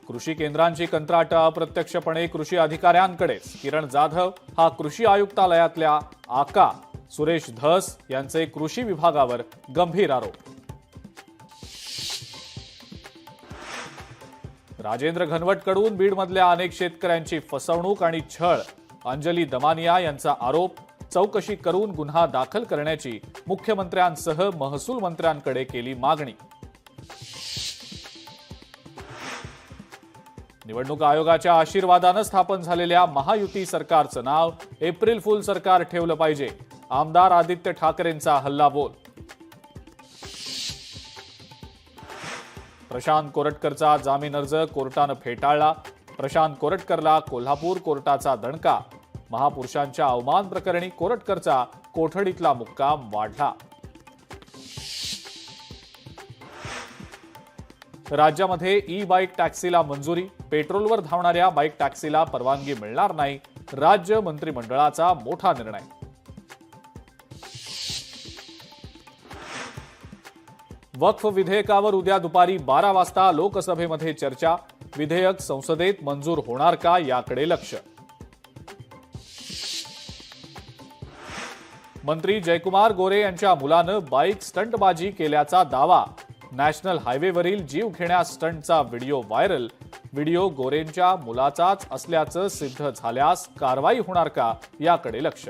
कृषी केंद्रांची कंत्राटं अप्रत्यक्षपणे कृषी अधिकाऱ्यांकडेच. किरण जाधव हा कृषी आयुक्तालयातल्या आका सुरेश धस यांचे कृषी विभागावर गंभीर आरोप. राजेंद्र घनवटकडून बीडमधल्या अनेक शेतकऱ्यांची फसवणूक आणि छळ. अंजली दमानिया यांचा आरोप. चौकशी करून गुन्हा दाखल करण्याची मुख्यमंत्र्यांसह महसूल मंत्र्यांकडे केली मागणी. निवडणूक आयोगाच्या आशीर्वादानं स्थापन झालेल्या महायुती सरकारचं नाव एप्रिल फुल सरकार ठेवलं पाहिजे. आमदार आदित्य ठाकरेंचा हल्लाबोल. प्रशांत कोरटकरचा जामीन अर्ज कोर्टानं फेटाळला. प्रशांत कोरटकरला कोल्हापूर कोर्टाचा दणका. महापुरुषांच्या अवमान प्रकरणी कोरटकरचा कोठडीतला मुक्काम वाढला. राज्यामध्ये ई बाईक टॅक्सीला मंजुरी. पेट्रोलवर धावणाऱ्या बाईक टॅक्सीला परवानगी मिळणार नाही. राज्य मंत्रिमंडळाचा मोठा निर्णय. वक्फ विधेयकावर उद्या दुपारी 12 वाजता लोकसभेमध्ये चर्चा. विधेयक संसदेत मंजूर होणार का याकडे लक्ष. मंत्री जयकुमार गोरे यांच्या मुलानं बाईक स्टंटबाजी केल्याचा दावा. नॅशनल हायवेवरील जीवघेण्या स्टंटचा व्हिडिओ व्हायरल. व्हिडिओ गोरेंच्या मुलाचाच असल्याचं सिद्ध झाल्यास कारवाई होणार का याकडे लक्ष.